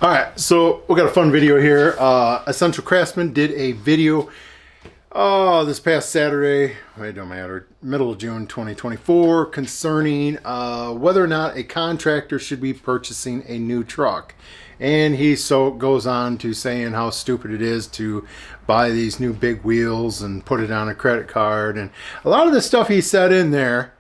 All right, so we got a fun video here. Essential Craftsman did a video this past Saturday, it don't matter, middle of June 2024, concerning whether or not a contractor should be purchasing a new truck. And he goes on to saying how stupid it is to buy these new big wheels and put it on a credit card. And a lot of the stuff he said in there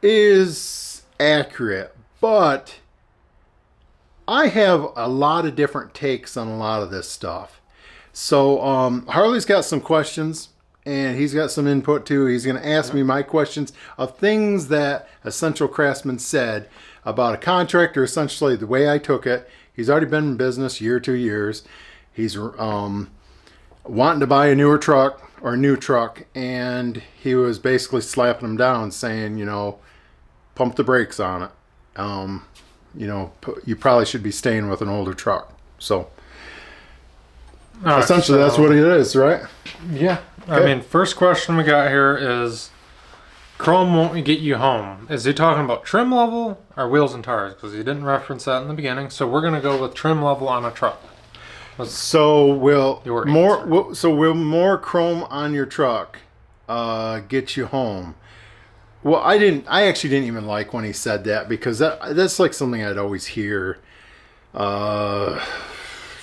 is accurate, but I have a lot of different takes on a lot of this stuff. So Harley's got some questions and he's got some input too. He's going to ask me my questions of things that Essential Craftsman said about a contractor. Essentially the way I took it, he's already been in business year, 2 years. He's wanting to buy a newer truck or a new truck, and he was basically slapping him down saying, you know, pump the brakes on it. You know, you probably should be staying with an older truck. So essentially that's what it is, right? Yeah. Okay. I mean, first question we got here is, chrome won't get you home. Is he talking about trim level or wheels and tires? Because he didn't reference that in the beginning. So we're going to go with trim level on a truck. So will more chrome on your truck get you home? Well, I actually didn't even like when he said that, because that's like something I'd always hear.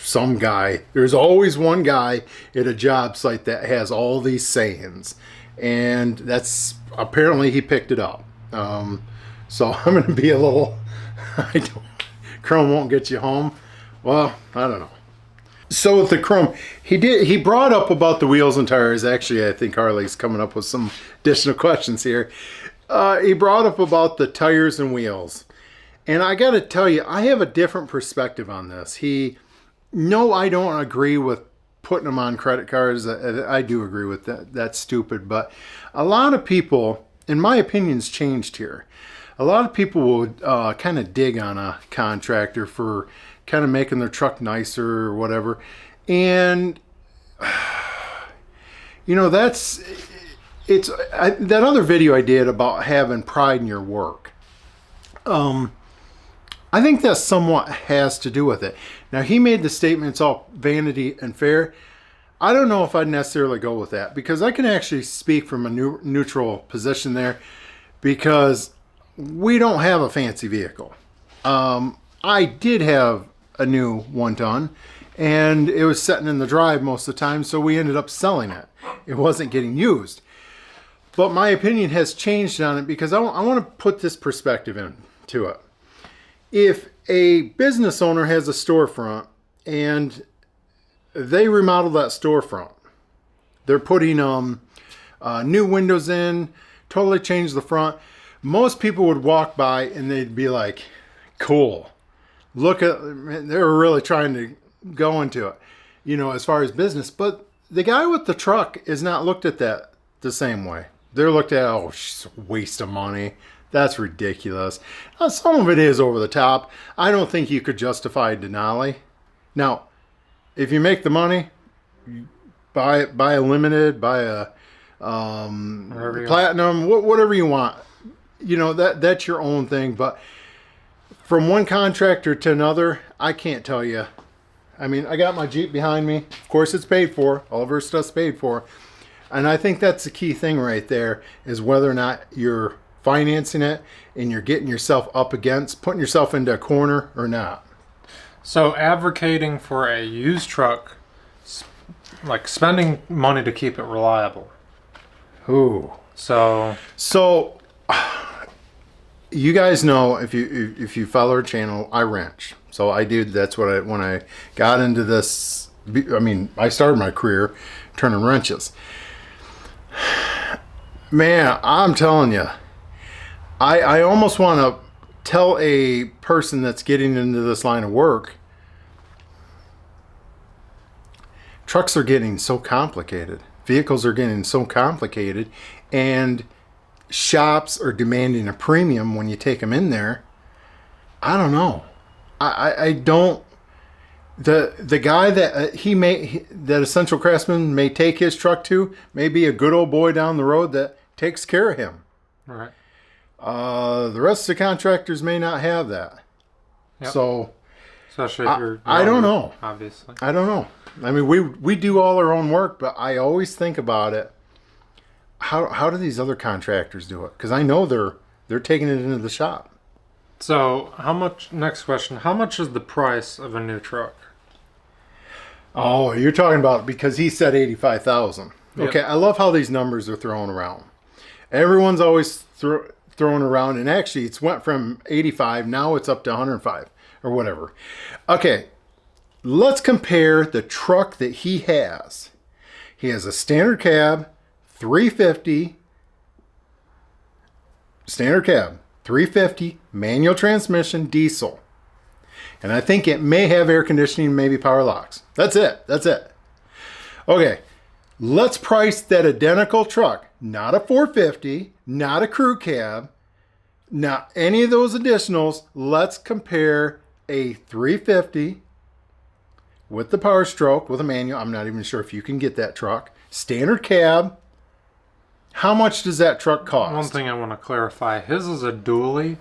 Some guy, there's always one guy at a job site that has all these sayings, and that's apparently he picked it up. So I'm going to be a little, chrome won't get you home. Well, I don't know. So with the chrome, he brought up about the wheels and tires. Actually, I think Harley's coming up with some additional questions here. He brought up about the tires and wheels. And I got to tell you, I have a different perspective on this. No, I don't agree with putting them on credit cards. I do agree with that. That's stupid. But a lot of people, and my opinion's changed here, a lot of people would kind of dig on a contractor for kind of making their truck nicer or whatever. And, you know, that other video I did about having pride in your work. I think that somewhat has to do with it. Now, he made the statement it's all vanity and fair. I don't know if I'd necessarily go with that, because I can actually speak from a neutral position there, because we don't have a fancy vehicle. I did have a new 1-ton, and it was sitting in the drive most of the time, so we ended up selling it. It wasn't getting used. But my opinion has changed on it, because I want to put this perspective into it. If a business owner has a storefront and they remodel that storefront, they're putting new windows in, totally change the front, most people would walk by and they'd be like, cool. Look at, they were really trying to go into it, you know, as far as business. But the guy with the truck is not looked at that the same way. They're looked at, oh, she's a waste of money. That's ridiculous. Now, some of it is over the top. I don't think you could justify Denali. Now, if you make the money, buy a limited, buy a platinum, whatever you want. You know, that's your own thing. But from one contractor to another, I can't tell you. I mean, I got my Jeep behind me. Of course, it's paid for. All of our stuff's paid for. And I think that's the key thing right there, is whether or not you're financing it and you're getting yourself up against, putting yourself into a corner or not. So advocating for a used truck, like spending money to keep it reliable. Ooh. So you guys know, if you follow our channel, I wrench. So I did. That's what when I got into this. I mean, I started my career turning wrenches. Man, I'm telling you, I almost want to tell a person that's getting into this line of work, trucks are getting so complicated. Vehicles are getting so complicated, and shops are demanding a premium when you take them in there. I don't know. I don't. The guy that that Essential Craftsman may take his truck to may be a good old boy down the road that takes care of him. Right. The rest of the contractors may not have that. Yep. So Especially if you're I don't younger, know. Obviously. I don't know. I mean, we do all our own work, but I always think about it. How do these other contractors do it? Because I know they're taking it into the shop. So, how much? Next question. How much is the price of a new truck? Oh, you're talking about because he said 85,000. Yep. Okay, I love how these numbers are thrown around. Everyone's always throwing around, and actually, it's went from 85 now it's up to 105 or whatever. Okay, let's compare the truck that he has. He has a standard cab, 350. Standard cab, 350, manual transmission, diesel. And I think it may have air conditioning, maybe power locks. That's it. Okay, let's price that identical truck. Not a 450, not a crew cab, not any of those additionals. Let's compare a 350 with the Power Stroke with a manual. I'm not even sure if you can get that truck. Standard cab. How much does that truck cost? One thing I want to clarify. His is a dually,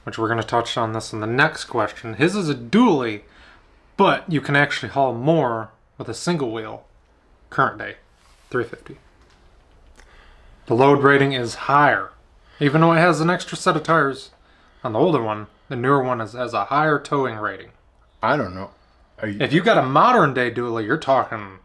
which we're going to touch on this in the next question. His is a dually, but you can actually haul more with a single wheel. Current day, 350. The load rating is higher. Even though it has an extra set of tires on the older one, the newer one has a higher towing rating. I don't know. If you got a modern day dually, you're talking...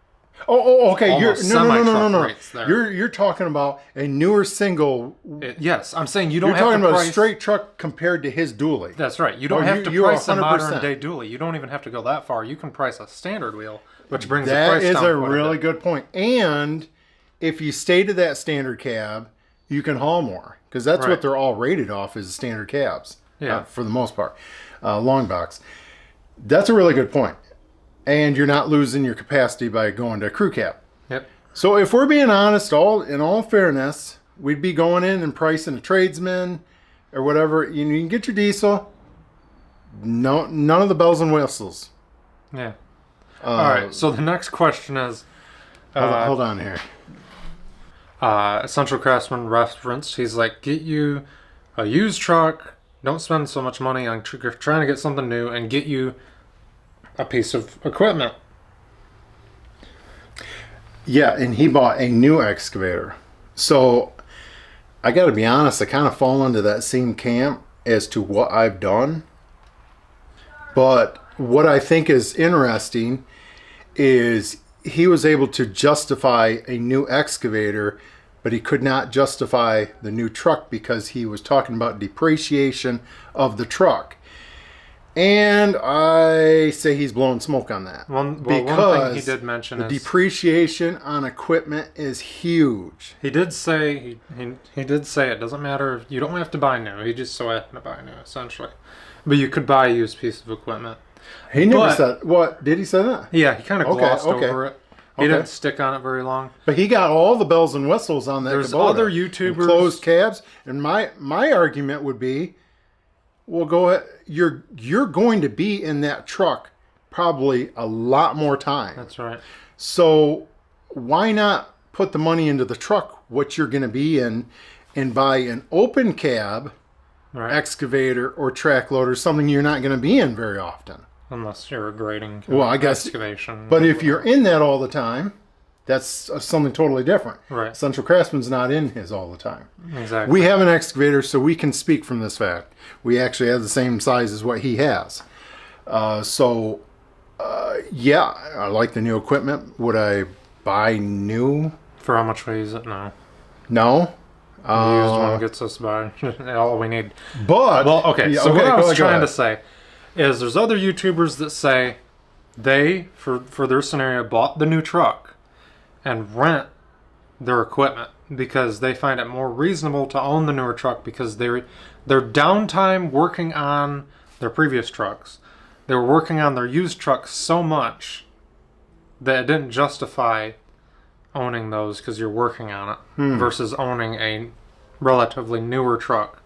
Okay. No. Rates there. You're talking about a newer single. Yes, I'm saying you don't You're have to talking about price... a straight truck compared to his dually. That's right. You don't have to you're price a 100%. modern day dually. You don't even have to go that far. You can price a standard wheel, which brings the price That down. is a quite really bit. good point. And if you stay to that standard cab, you can haul more because that's Right. what they're all rated off is standard cabs. Yeah. For the most part, long box. That's a really good point. And you're not losing your capacity by going to a crew cab. Yep. So if we're being honest, in all fairness, we'd be going in and pricing a tradesman or whatever. You can get your diesel. No, none of the bells and whistles. Yeah. All right. So the next question is... hold on here. Essential Craftsman referenced. He's like, get you a used truck. Don't spend so much money on trying to get something new and get you a piece of equipment. Yeah, and he bought a new excavator. So I got to be honest, I kind of fall into that same camp as to what I've done. But what I think is interesting is he was able to justify a new excavator, but he could not justify the new truck because he was talking about depreciation of the truck. And I say he's blowing smoke on that. One thing he did mention is depreciation on equipment is huge. he did say he did say it doesn't matter if you don't have to buy new. He just so happened to buy new essentially, but you could buy a used piece of equipment. He never said what did he say that? Yeah, he kind of glossed okay. over it. He didn't stick on it very long. But he got all the bells and whistles on that. There's Kubota. other And YouTubers closed cabs, and my argument would be, well, go ahead. You're going to be in that truck probably a lot more time. That's right. So why not put the money into the truck, what you're going to be in, and buy an open cab excavator or track loader, something you're not going to be in very often. Unless you're a grading I guess excavation. But if you're in that all the time, that's something totally different. Right. Essential Craftsman's not in his all the time. Exactly. We have an excavator, so we can speak from this fact. We actually have the same size as what he has. Yeah, I like the new equipment. Would I buy new? For how much we use it now? No. The used one gets us by all we need. But Well, okay. Yeah, So what I was go trying ahead. to say is there's other YouTubers that say they, for their scenario, bought the new truck and rent their equipment because they find it more reasonable to own the newer truck because their downtime working on their previous trucks, they were working on their used trucks so much that it didn't justify owning those because you're working on it versus owning a relatively newer truck.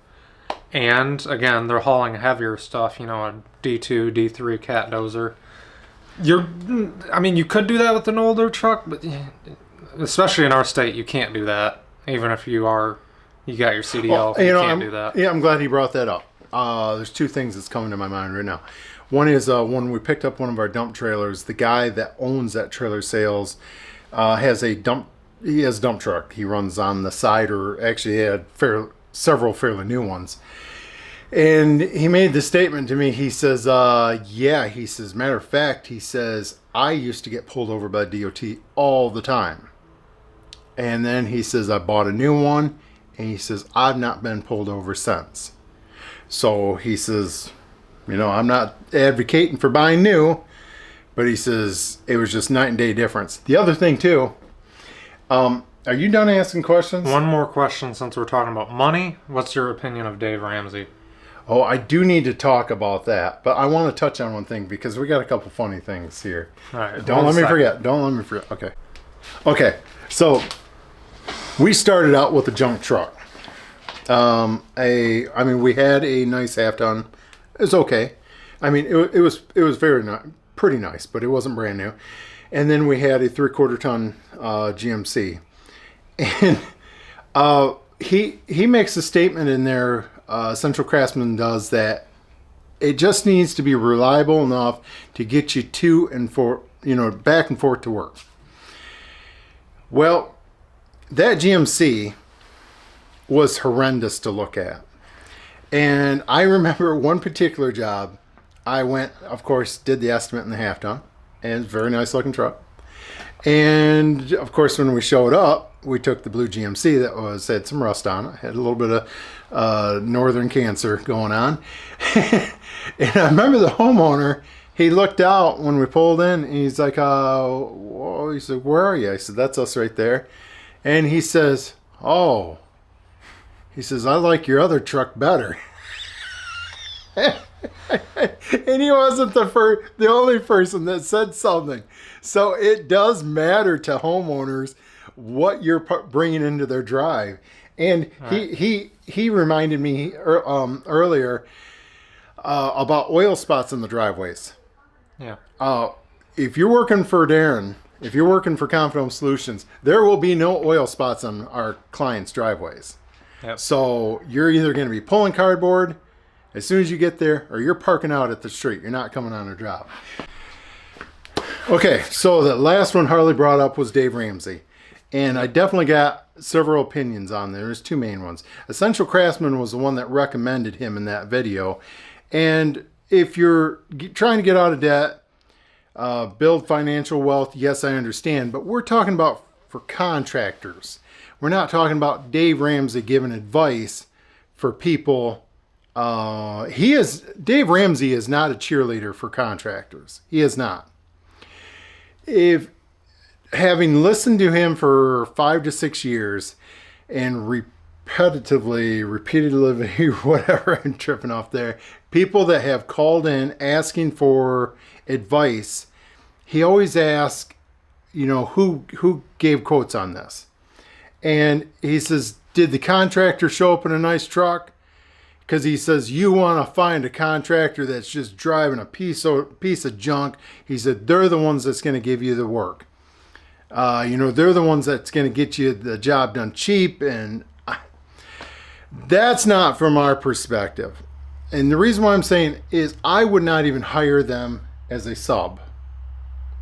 And again, they're hauling heavier stuff, a D2, D3 cat dozer. You could do that with an older truck, but especially in our state, you can't do that. Even if you got your CDL, you can't do that. Yeah, I'm glad he brought that up. There's two things that's coming to my mind right now. One is when we picked up one of our dump trailers, the guy that owns that trailer sales has a dump. He has a dump truck. He runs on the side, or actually he had several fairly new ones. And he made the statement to me. He says, yeah, he says, matter of fact, he says, I used to get pulled over by DOT all the time. And then he says, I bought a new one. And he says, I've not been pulled over since. So he says, you know, I'm not advocating for buying new, but he says it was just night and day difference. The other thing too, are you done asking questions? One more question since we're talking about money. What's your opinion of Dave Ramsey? Oh, I do need to talk about that, but I want to touch on one thing because we got a couple funny things here. All right. Don't let me forget. Okay. Okay. So we started out with a junk truck. We had a nice half ton. It was okay. I mean, it was pretty nice, but it wasn't brand new. And then we had a 3/4 ton GMC, and he makes a statement in there. Essential Craftsman does that. It just needs to be reliable enough to get you to and for, back and forth to work. Well, that GMC was horrendous to look at. And I remember one particular job, I went, of course, did the estimate in the half ton, and very nice looking truck. And of course, when we showed up, we took the blue GMC that had some rust on it, had a little bit of northern cancer going on. And I remember the homeowner, he looked out when we pulled in, and he's like, whoa. He said, where are you? I said, that's us right there. And he says, oh. He says, I like your other truck better. And he wasn't the only person that said something. So it does matter to homeowners what you're bringing into their drive. And he reminded me earlier about oil spots in the driveways. Yeah. If you're working for Darren, if you're working for Confident Solutions, there will be no oil spots on our clients' driveways. Yep. So you're either going to be pulling cardboard as soon as you get there, or you're parking out at the street. You're not coming on a job. Okay, so the last one Harley brought up was Dave Ramsey. And I definitely got several opinions on there. There's two main ones. Essential Craftsman was the one that recommended him in that video. And if you're trying to get out of debt, build financial wealth, yes, I understand. But we're talking about for contractors. We're not talking about Dave Ramsey giving advice for people. Dave Ramsey is not a cheerleader for contractors. He is not. If having listened to him for 5 to 6 years and repeatedly, whatever, I'm tripping off there, people that have called in asking for advice, he always asks, who gave quotes on this? And he says, did the contractor show up in a nice truck? Because he says, you want to find a contractor that's just driving a piece of junk. He said, they're the ones that's going to give you the work. They're the ones that's going to get you the job done cheap. And that's not from our perspective. And the reason why I'm saying is I would not even hire them as a sub.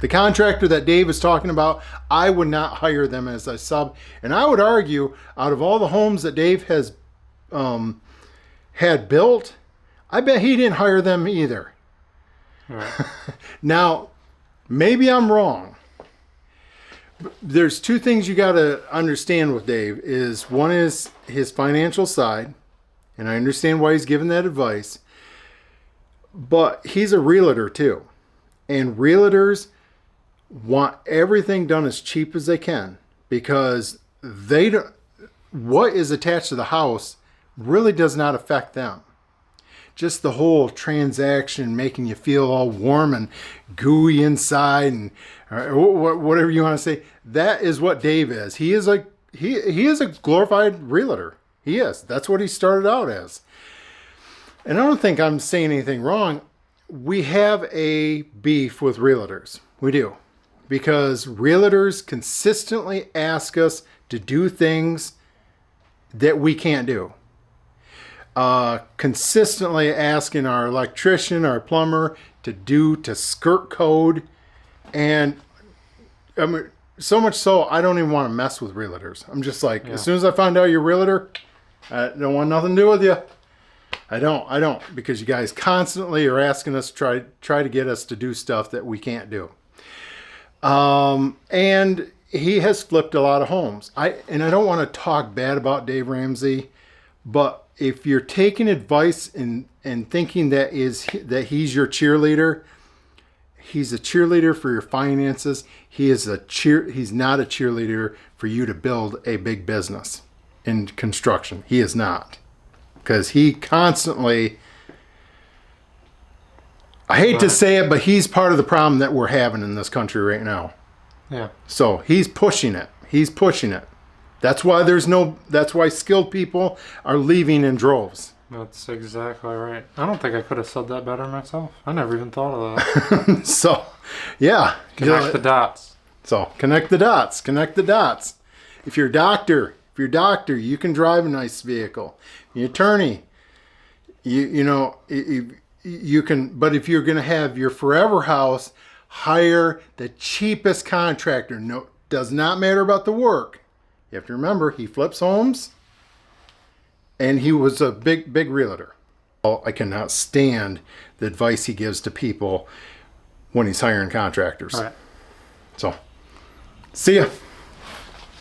The contractor that Dave is talking about, I would not hire them as a sub. And I would argue, out of all the homes that Dave has had built, I bet he didn't hire them either. Right. Now, maybe I'm wrong. There's two things you got to understand with Dave. One is his financial side, and I understand why he's giving that advice. But he's a realtor too. And realtors want everything done as cheap as they can because what is attached to the house really does not affect them. Just the whole transaction making you feel all warm and gooey inside and whatever you want to say. That is what Dave is. He is a glorified realtor. He is. That's what he started out as. And I don't think I'm saying anything wrong. We have a beef with realtors. We do. Because realtors consistently ask us to do things that we can't do. Consistently asking our electrician, our plumber to skirt code. And I mean, so much so, I don't even want to mess with realtors. I'm just like, as soon as I find out you're a realtor, I don't want nothing to do with you. I don't, because you guys constantly are asking us to try to get us to do stuff that we can't do. And he has flipped a lot of homes. I don't want to talk bad about Dave Ramsey, but if you're taking advice and thinking that he's your cheerleader, he's a cheerleader for your finances. He's not a cheerleader for you to build a big business in construction. He is not. Because he constantly, I hate to say it, but he's part of the problem that we're having in this country right now. Yeah. So he's pushing it. That's why skilled people are leaving in droves. That's exactly right. I don't think I could have said that better myself. I never even thought of that. So, yeah. Connect the dots. So, connect the dots. If you're a doctor, you can drive a nice vehicle. You're an attorney, you can, but if you're going to have your forever house, hire the cheapest contractor. No, does not matter about the work. You have to remember, he flips homes, and he was a big realtor. I cannot stand the advice he gives to people when he's hiring contractors. All right. So, see ya.